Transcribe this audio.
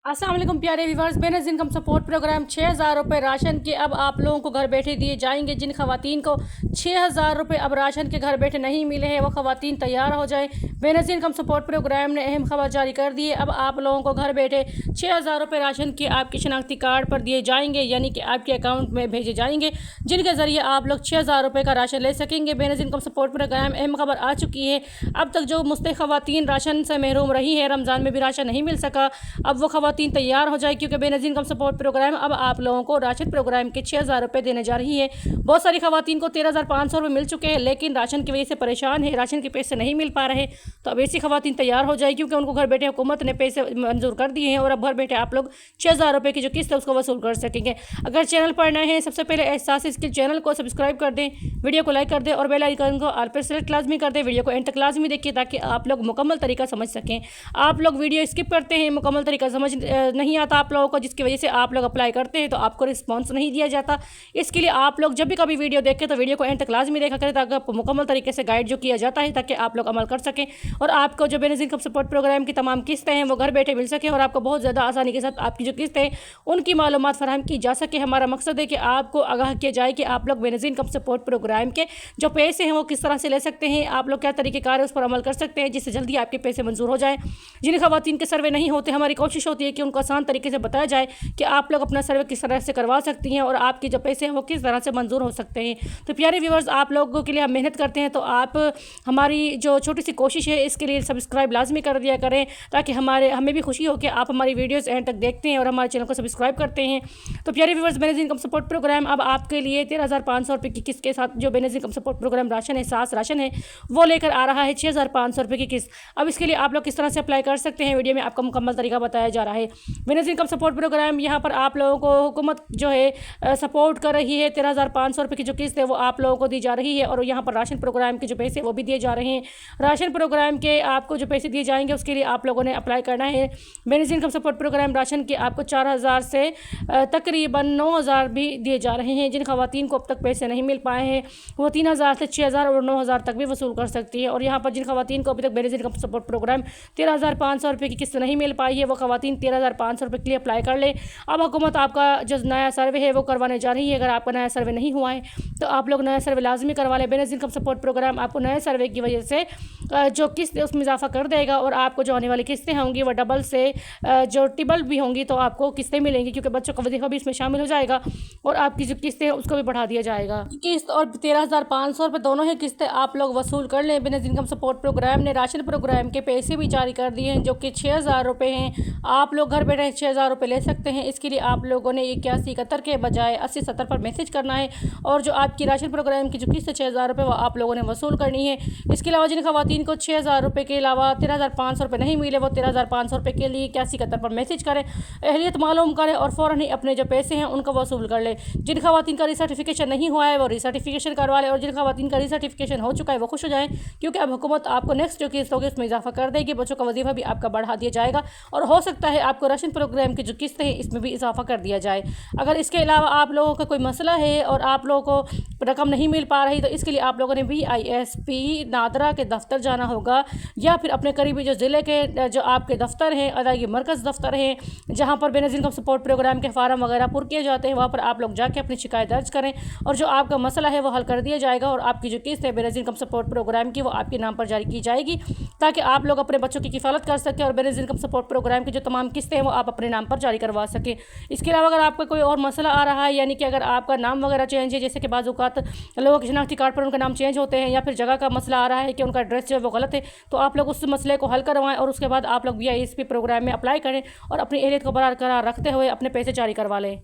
अस्सलाम वालेकुम प्यारे viewers, Benazir income support programme 6,000 रुपये राशन के अब आप लोगों को घर बैठे दिए जाएंगे। जिन खवातीन को 6,000 रुपये अब राशन के घर बैठे नहीं मिले हैं वो खवातीन तैयार हो जाए। बेनज़ीर इनकम सपोर्ट प्रोग्राम ने अहम खबर जारी कर दी है। अब आप लोगों को घर बैठे 6,000 रुपये राशन के आपके शनाख्ती कार्ड पर दिए जाएंगे, यानी कि आपके अकाउंट में भेजे जाएंगे, जिनके ज़रिए आप लोग 6,000 रुपये का राशन ले सकेंगे। बेनज़ीर इनकम सपोर्ट प्रोग्राम अहम खबर आ चुकी है। अब तक जो मुस्तहिक़ खवातीन राशन से महरूम रही है, रमज़ान में भी राशन नहीं मिल सका, अब वो खवातीन तैयार हो जाए, क्योंकि बेनज़ीर इनकम सपोर्ट प्रोग्राम अब आप लोगों को राशन प्रोग्राम के 6,000 रुपये देने जा रही है। बहुत सारी खवातीन को 13,500 रुपये मिल चुके हैं, लेकिन राशन की वजह से परेशान है, राशन के पैसे नहीं मिल पा रहे। तो अब ऐसी खवातीन तैयार हो जाए, क्योंकि उनको घर बैठे हुकूमत ने पैसे मंजूर कर दिए हैं और अब घर बैठे आप लोग 6,000 रुपये की जो किस्त है उसको वसूल कर सकेंगे। अगर चैनल पर नए हैं, सबसे पहले एहसास स्किल चैनल को सब्सक्राइब कर दें, वीडियो को लाइक कर दें और बेल आइकन को ऑल पर सेलेक्ट लाजमी कर दें। वीडियो को एंड तक लाजमी देखिए ताकि आप लोग मुकम्मल तरीका समझ सकें। आप लोग वीडियो स्किप करते हैं, मुकम्मल तरीका समझ नहीं आता आप लोगों को, जिसकी वजह से आप लोग अप्लाई करते हैं तो आपको रिस्पांस नहीं दिया जाता। इसके लिए आप लोग जब भी कभी वीडियो देखें तो वीडियो को एंड तक लाजमी देखा करें, ताकि आपको मुकम्मल तरीके से गाइड जो किया जाता है, ताकि आप लोग अमल कर सकें और आपको जो बेनज़ीर इनकम सपोर्ट प्रोग्राम की तमाम किस्तें हैं वो घर बैठे मिल सकें और आपको बहुत ज़्यादा आसानी के साथ आपकी जो किस्तें हैं उनकी मालूमात फराहम की जा सके। हमारा मकसद है कि आपको आगाह किया जाए कि आप लोग बेनज़ीर इनकम सपोर्ट प्रोग्राम के जो पैसे हैं वो किस तरह से ले सकते हैं, आप लोग क्या तरीक़ेकार है उस पर अमल कर सकते हैं, जिससे जल्दी आपके पैसे मंजूर हो जाए। जिन खवातीन के सर्वे नहीं होते, हमारी कोशिश होती है कि उनको आसान तरीके से बताया जाए कि आप लोग अपना सर्वे किस तरह से करवा सकती हैं और आपके जो पैसे हैं वो किस तरह से मंजूर हो सकते हैं। तो प्यारे व्यूवर्स, आप लोगों के लिए हम मेहनत करते हैं, तो आप हमारी जो छोटी सी कोशिश है इसके लिए सब्सक्राइब लाजमी कर दिया करें, ताकि हमें भी खुशी हो कि आप हमारी वीडियोस एंड तक देखते हैं और हमारे चैनल को सब्सक्राइब करते हैं। तो प्यारे viewers, Benazir income support programme अब आपके लिए 13,500 रुपये की किस्त के साथ जो Benazir income support programme ration है, सास राशन है, वो लेकर आ रहा है 6,500 रुपये की किस्त। अब इसके लिए आप लोग किस तरह से अप्लाई कर सकते हैं, वीडियो में आपको मुकम्मल तरीका बताया जा रहा है। बेनज़ीर इनकम सपोर्ट प्रोग्राम यहाँ पर आप लोगों को हुकूमत जो है सपोर्ट कर रही है। 13,500 रुपये की जो किस्त है वो आप लोगों को दी जा रही है और यहाँ पर राशन प्रोग्राम के जो पैसे वो भी दिए जा रहे हैं। राशन प्रोग्राम के आपको जो पैसे दिए जाएंगे उसके लिए आप लोगों ने अप्लाई करना है। Benazir income support programme ration के आपको 4,000 से तकरीबन 9,000 भी दिए जा रहे हैं। जिन खवातीन को अब तक पैसे नहीं मिल पाए हैं वो 3,000 से 6,000 और 9,000 तक भी वसूल कर सकती है। और यहाँ पर जिन खवातीन को अभी तक बेनज़ीर इनकम सपोर्ट प्रोग्राम 13,500 रुपये की किस्त नहीं मिल पाई है, वो खवातीन 13,500 रुपये के लिए अप्लाई कर ले। अब हुकूमत आपका जो नया सर्वे है वो करवाने जा रही है। अगर आपका नया सर्वे नहीं हुआ है तो आप लोग नया सर्वे लाजमी करवा लें। बेनज़ीर इनकम सपोर्ट प्रोग्राम आपको नए सर्वे की वजह से जो किस्त है उसमें इजाफा कर देगा और आपको जो आने वाली किस्तें होंगी वो डबल से जो ट्रिपल भी होंगी, तो आपको किस्तें मिलेंगी, क्योंकि बच्चों का वजीफा भी इसमें शामिल हो जाएगा और आपकी जो किस्तें हैं उसको भी बढ़ा दिया जाएगा। किस्त और 13,500 रुपये दोनों ही किस्तें आप लोग वसूल कर लें। बेनज़ीर इनकम सपोर्ट प्रोग्राम ने राशन प्रोग्राम के पैसे भी जारी कर दिए हैं, जो कि 6,000 रुपये हैं। आप लोग घर बैठे 6,000 रुपये ले सकते हैं। इसके लिए आप लोगों ने 8171 के बजाय 8070 पर मैसेज करना है और जो आपकी राशन प्रोग्राम की जो किस्त 6,000 रुपये वो आप लोगों ने वसूल करनी है। इसके अलावा जिन खवातीन को 6,000 रुपये के अलावा 13,500 रुपये नहीं मिले, वो 13,500 रुपये के लिए 8171 पर मैसेज करें, अहलियत मालूम करें और फ़ौरन ही अपने जो पैसे हैं उनको वसूल कर ले। जिन खवातीन का रिसर्टिफिकेशन नहीं हुआ है वो रिसर्टिफिकेशन करवा ले और जिन खवातीन का रिसर्टिफिकेशन हो चुका है वो खुश हो जाएँ, क्योंकि अब हुकूमत आपको नेक्स्ट जो किस्त होगी उसमें इजाफा कर देगी, बच्चों का वजीफा भी आपका बढ़ा दिया जाएगा और हो सकता है आपको राशन प्रोग्राम की जो किस्त है इसमें भी इजाफा कर दिया जाए। अगर इसके अलावा आप लोगों का कोई मसला है और आप लोगों को रकम नहीं मिल पा रही, तो इसके लिए आप लोगों ने BISP नादरा के दफ्तर जाना होगा या फिर अपने करीबी जो ज़िले के जो आपके दफ्तर हैं, अदायगी मरकज़ दफ्तर हैं, जहाँ पर बेनज़ीर इनकम सपोर्ट प्रोग्राम के फार्म वगैरह पुर किए जाते हैं, वहाँ पर आप लोग जाके अपनी शिकायत दर्ज करें और जो आपका मसला है वो हल कर दिया जाएगा और आपकी जो किस्त है बेनज़ीर इनकम सपोर्ट प्रोग्राम की वो आपके नाम पर जारी की जाएगी, ताकि आप लोग अपने बच्चों की किफ़ालत कर सकें और बेनज़ीर इनकम सपोर्ट प्रोग्राम की जो तमाम किस्तें हैं वो आप अपने नाम पर जारी करवा सकें। इसके अलावा अगर आपका कोई और मसला आ रहा है, यानी कि अगर आपका नाम वगैरह चेंज है, जैसे कि बाज़ औक़ात लोगों के शनाख्ती कार्ड पर उनका नाम चेंज होते हैं, या फिर जगह का मसला आ रहा है कि उनका एड्रेस जो है वो गलत है, तो आप लोग उस मसले को हल करवाएं और उसके बाद आप लोग BISP प्रोग्राम में अप्लाई करें और अपनी अहलियत को बरकरार रखते हुए अपने पैसे जारी करवा लें।